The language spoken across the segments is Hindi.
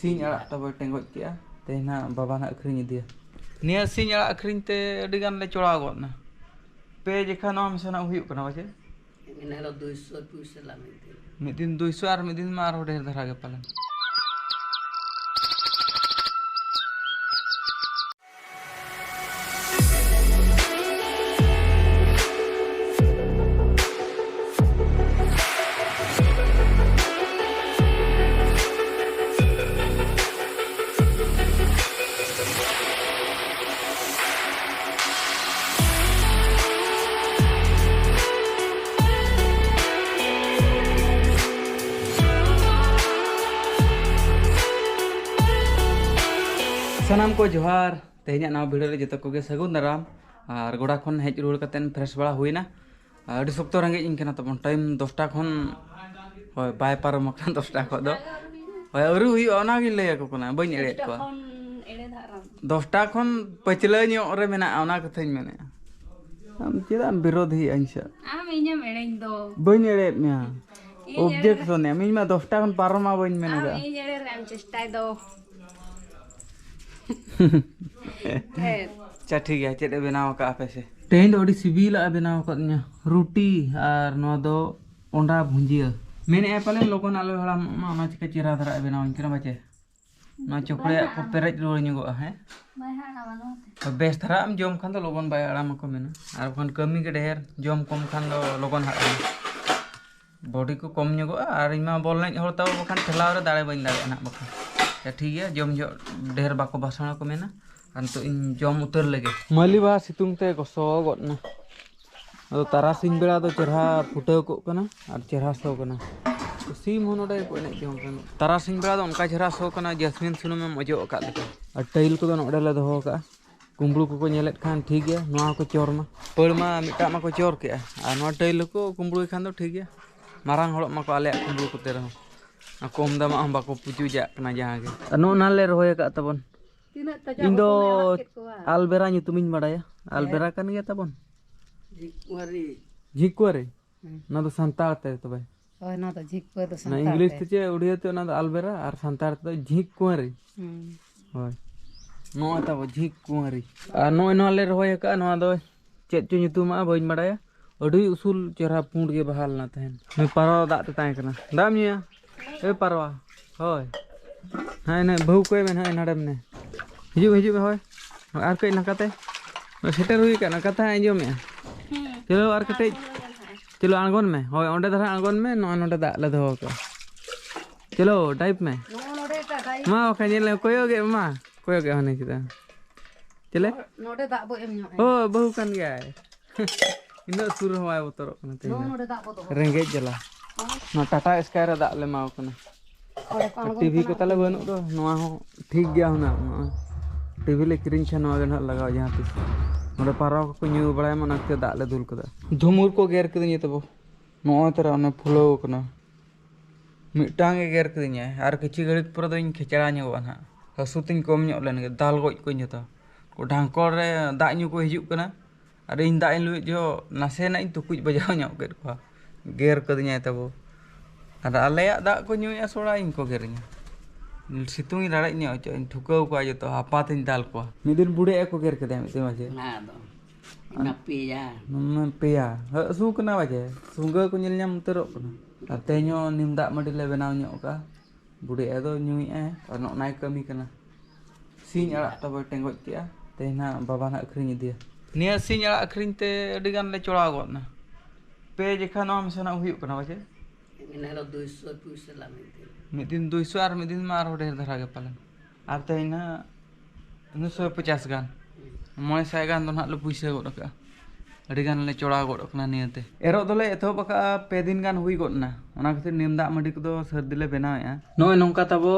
Siñ arak tabo tengok kia tehna baba nak akhring idia. Nia siñ arak akhring te adi gan le chola got na. Pe jekha no am sana huyuk kana bache. Inalo 200 puisa la midin. Midin 200 ar midin ma ar der dhara ge palan. Sanam ko johar tehnya naw video re joto koge sagun daram ar goda khon hej ruwar katen fresh bala huina adi sokto range ing kana tabon time 10 ta khon hoy bai parom kan 10 ta kho do hoy aru hui ona gi lay ko kana bain eret ko 10 ta khon pachle nyo re mena ona kathany mene am chedam birodhi ansa am inyam ereñ do bain eret mea objection ami ma 10 ta khon paroma bain mene ga am ere ram chestai do अच्छा ठीक है चेट बनाव का पे से तेन दो डी सिबिल आ बनाव का न्या रोटी और नो दो ओंडा भुंजिया मेने एपले लोगन आलो हला मामा चिका चिरा धरा बनाव इनकरा बचे ना चोकड़े को पेरेज रोल न्युगो है तो बेस धरा हम जोम खान दो लोगन बाय आराम को मेना और खन कमी के ढेर जोम कम खान दो लोगन हारा बॉडी को कम न्युगो और इमा बोल नै होता बखान ठेलाव रे दाड़े बइन दाड़े ना बखान ठीक है जम जो ढेर बाको भाषण को मेना तो इन जम उतर लगे मली बा सितुंग ते गसो गना अदो तारासिंग बेड़ा दो चेहरा फुटाव को कना और चेहरा सो कना सीम होनोडे को ने जम कना तारासिंग बेड़ा दो उनका चेहरा सो कना जैस्मिन सुनो में मजो का लेके और टाइल को दो नोडे ले दो का कुंबड़ू को नेलेट खान ठीक है नोआ को चोरमा पड़मा मिटा मा को चोर के और नो टाइल को कुंबड़ू खान दो ठीक है मारांग हड़ो मा को आले कुंबड़ू को तेरा कम दाम हम बाको पुजू जाकना जहाँ के नो नाले रोय का तबन इन दो आलबेरा nyutumin badaya आलबेरा kan गया तबन झिकवारी ना तो संताल ते तो भाई ओय ना तो झिकवा तो ना इंग्लिश ते चे उड़िया ते ना तो आलबेरा और संताल ते झिकवारी होय नो तब झिकवारी आ नो नाले रोय का नो दो चेत चो nyutuma bain badaya अडी उसूल चेहरा पुंड के बहाल ना तहन मैं पारो दा ते ताय कना दाम निया ए पारवा होय हाय ने बहु कोई में हाय नाडम ने हिजु हिजु होय आर कई नकाते सेटर हुई का नकाता आजो में चलो आर कटे चलो आंगन में होय ओंडे धरा आंगन में नो नोडे दा ले दो का चलो टाइप में मा ओका नेले कोयोगे मा कोयोगे हने चिता चले नोडे दा बो एम न्यो ओ बहु kan गया इन सुर होय उतरो कना ते नोडे दा बो दो रेंगे जला ना टाटा स्काई रे दा ले माव कना टीवी को तले बनु दो नोआ हो ठीक गया होना टीवी ले किरिंग छन वागे ना लगाओ जहां पे नोडे पारा को न्यू बड़ाय मन के दा ले दुल कदा धुमुर को गेर कदिन तबो नो तरा ने फुलो कना मिटांग गेर कदिन आर किछि घड़ी पर दो इन खेचड़ा न्यो ना हसुतिन कम न्यो लेन दाल गoj को न्यो को ढांकोर रे दा न्यू को हिजु कना अरे इन दा इन लुइ जो नासे ना इन तुकुज बजाव न्यो के को गेर कदिन तबो ada alea dak ko nyuya sola ing ko gernya situng ira nya ojo thukau ko ajo to apa tin dal ko midin bude ko ger ke dem maje Na do. Na piya. Pia su kena maje sungga ko nyel nyam terok kana atenyo nim dak madi le benaw nyo ka bude ado nyui ono nai kami kana siñ arak tabo tengok kia tehna baba nak akhring idia nia siñ arak akhring te adi gan le chola got na pe jekha no am sana huyuk kana maje Inalo 200 puisa la midin. midin 200 ar midin ma ar der dhara ge palan ar taina 950 gan moy sai gan don hak lu puisa god ka adi gan le chola god kana niate ero dole etho baka pe din gan hui god na ona khatir nim dak madi ko do sardi le benaw ya noy nongka tabo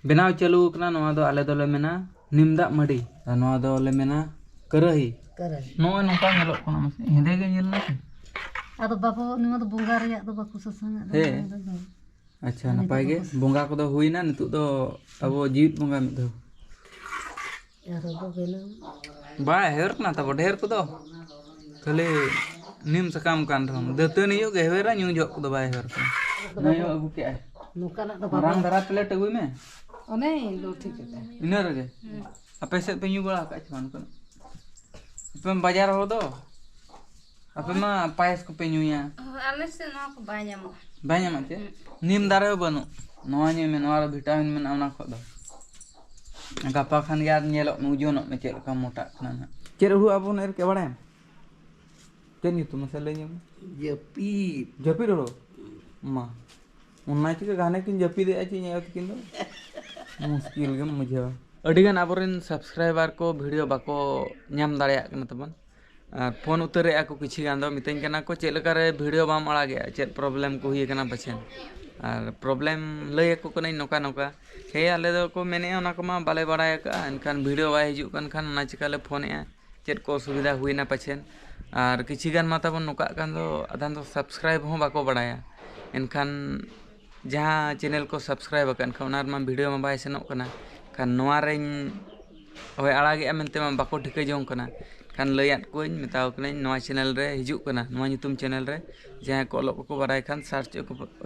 benaw chalu kana noa do ale dole mena nim dak madi noa do le mena karahi noy nongka nyelok kana mas hede ge nyel na ado bapo nima do bunga reyak do baku sasang he अच्छा नपाय गे बोंगा को दो हुई ना नितु दो अबो जीवित बोंगा मिद दो यारो दो बेना बा हेर ना तब ढेर को दो खाली नीम सकाम कान रम दतनी यो गे हेरा न्यू जो को दो बा हेर नयो अगु के नुका ना दो रंग धरा प्लेट अगु में One lo ठीक है ina rege ape se pe nyu bala ka chman ko ape bajar ho do ape ma payas ko pe nyu ya ale se no ko banyak mo banyak macam nim dare banu noanya men wala vitamin men ana ko do gapa khan yar nyelok nujono me cel ka mota kana cel ru abon er ke badam ken itu masala nya Jepit. japi ro ma unna ci gaane kin japi de aci nya kin do मुश्किल गे मुझे अडिगान आबोरेन सब्सक्राइबर को वीडियो बाको नाम दाड़िया कना तबन फोन उतरे को किछि गान दो मितेन कना को चेल करे वीडियो बाम अड़ागे चेल प्रॉब्लम को हुई कना बचेन और प्रॉब्लम लय को कनै नोका नोका हे आले दो को मेने ओना को मा बाले बड़ाय का एनखान वीडियो बाय हिजु कन खान ना चिकाले फोन ए चेल को सुविधा हुईना पछेन और किछि गान मा तबन नोका कान दो आदान दो सब्सक्राइब हो बाको बड़ाया एनखान जहाँ चैनल को सब्सक्राइब अकन खानार मा वीडियो मा बाय सेनोक कना खान नोआ रेन होय आड़ागे मेनते मा बाको ठिके जों कना खान लयात कोइन मेताव कने नोआ चैनल रे हिजु कना नोआ ᱧᱩᱛᱩᱢ चैनल रे जहाँ को लोग को बाराय खान सर्च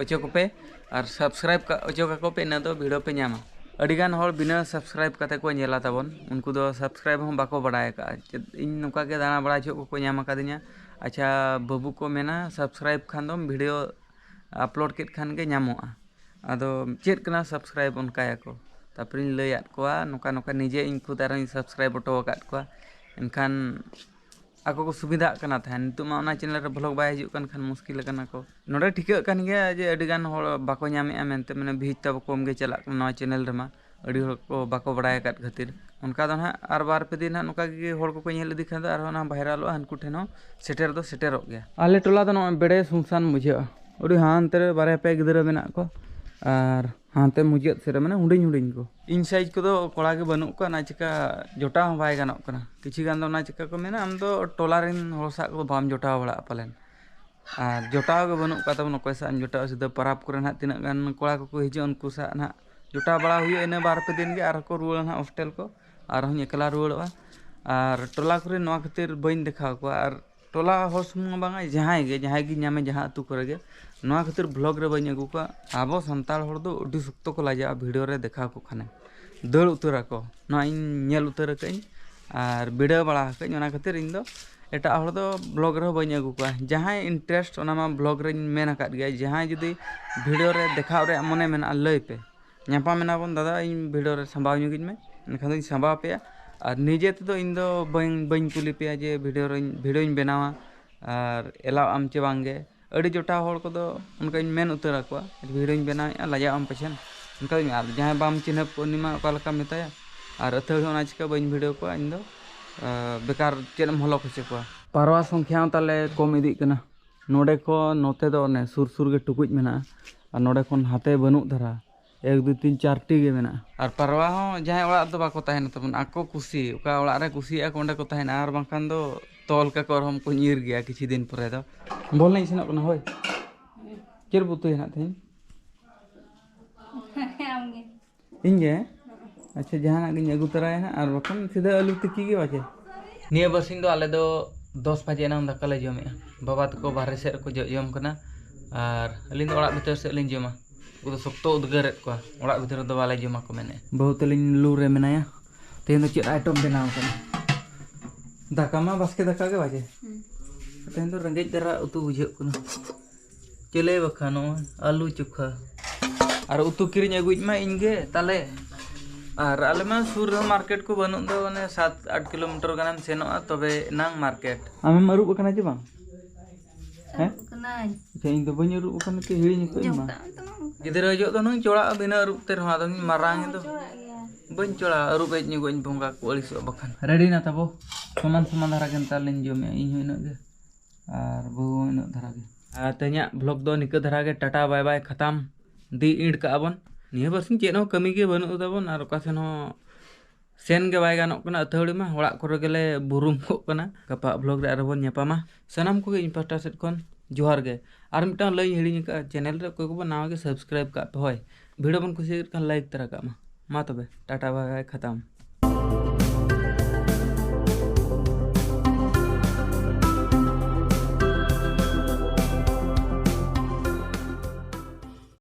ओचो को पे और सब्सक्राइब का ओचो का को पे न दो वीडियो पे ᱧᱟᱢᱟ अडिगान हर बिना सब्सक्राइब कते को ñela ताबन उनको दो सब्सक्राइब हम बाको बड़ाय का इन नोका के दाना बड़ा छो को ᱧामा कादि냐 अच्छा बाबू को मेना सब्सक्राइब खान दो वीडियो अपलोड केट खान के ᱧᱟᱢᱚᱜᱼᱟ आदो चेक कना सब्सक्राइब उनकाया को तापरिन लयात कोआ नोका नोका निजे इन खुद आरो सब्सक्राइब ओटो काट कोआ एनखान आको को सुविधा कना थान तु मा ओना चैनल रे ब्लॉग बाय हिजु कन खान मुश्किल कना को नोडे ठिके कन गया जे अडिगान होड़ बाको ᱧᱟᱢᱮ मेनते माने भीज तब कम गे चला नोआ चैनल रे मा अडी होड़ को बाको बड़ाय काट खातिर उनका दो ना आर बार पे दिन नोका गे होड़ को ñel इदि खान आरो ना भाइरल हनकु ठेनो सेटेर दो सेटेरोग गया आले टोला दो बेड़े सुनसान मुझे ओडी हानते बारे पे गिदरा मेना को और हानते मुझे से माने हुडिंग हुडिंग को इन साइज को दो कोड़ा के बनू को ना चिका जोटा हम बाय गानोक कना किछि गान दो ना चिका को मेना हम दो टोला रेन होसा को बाम जोटा बड़ा पलेन और जोटा के बनू का तब नकोय सा जोटा सिदा पराप करे ना तिना गान कोड़ा को हिजो उनको सा ना जोटा बड़ा हुई इन बार पे दिन के आर को रुल ना हॉस्टल को और हम एकला रुलवा और टोला करे नवा खातिर बइन देखा को और टोला हर सुमुंग बांगा जहां गे नामे जहां अतु करे गे नवा खातिर ब्लॉग रे बइन अगु का आबो संताल हर दो अडी सुक्तो को लाजा वीडियो रे देखा को खाने दड़ उतरा को नवा इन नेल उतर कई और वीडियो बड़ा कई ओना खातिर इन दो एटा हर दो ब्लॉग रे बइन अगु का जहां इंटरेस्ट ओना मा ब्लॉग रे मेन आकाद गया जहां जुदी वीडियो रे देखा रे मने मेना लय पे ᱧᱟᱯᱟ मेना बन दादा इन वीडियो रे संभाव ᱧुगिन में एनखान दो संभाव पे और निजे तो इन दो बइन कुली पे जे वीडियो बनावा और एलाव आम चे बांगे अड़ी जोटा होड़ को दो उनका मेन उतर को वीडियो बनावा लाजा आम पछन उनका जहां बाम चिन्ह पूर्णिमा ओका लका मेताया और अथड़ी ओना चिका बइन वीडियो को इन दो बेकार चेम हलो खसे को पारवा संख्या ताले कम इदी कना नोडे को नोते दो ने सुर सुर के टुकुज मेना और नोडे खन हाथे बनू धरा 1 2 3 4 टी गे मेना और पारवा हो जहां ओड़ा दो बाको ताहेन तबन आको खुशी ओका ओड़ा रे खुशी आ कोंडे को ताहेन आर बांखान दो तोल का कर हम को नीर गया किछि दिन परे दो बोल नहीं सिनक ना होय केर बुतु हेना थेन इंगे अच्छा जहां गिन अगु तराय ना और बकन सीधा आलू तिकी गे बाचे निया बसिन दो आले दो 10 बजे ना दाका ले जमे बाबा तको बाहरे से को जम कना और अलिन ओड़ा भीतर से लिन जमा उदो सप्तो उदगर को ओड़ा भीतर दो वाले जमा को मेने बहुत लिन लू रे मेनाया तेन दो चेत आइटम बनाव कना दाका मा बास्के दाका के बाजे तेन दो रंगेज दरा उतु बुझे कना चले बखानो आलू चोखा और उतु किरिन अगुज मा इंगे ताले और आले मा सुर मार्केट को बनू दो ने 7-8 किलोमीटर गानम सेनोआ तबे नांग मार्केट आमे मरुब कना जे बांग हैं कनाई इन दो बनि रुब कना के हिणी को मा गिदरा जो तो नु चोड़ा बिना रुब ते रहा दो मारांग दो बन चोड़ा रुब एज निगो इन भोंगा को अलिसो बखान रेडी ना तबो समान समान धारा केन तालिन जमे इन हिनो गे और बहु हिनो धारा गे ते냐 ब्लॉग दो निक धारा गे टाटा बाय बाय खत्म दी ईंड का बन निया बसिन चेन हो कमी के बनू तबन और ओकासेन हो सेन गे बाय गानोक कना अथौड़ी मा होड़ा करे गेले बुरुम को कना गपा ब्लॉग रे आरो बन ᱧᱟᱯᱟᱢᱟ सनम को इन पास्टा सेट कोन जोहार गे और मिटा लई हिड़ी का चैनल रे कोई को नाव के सब्सक्राइब का पे होय वीडियो बन खुशी कर लाइक तरा का मा तबे टाटा बाय बाय खत्म।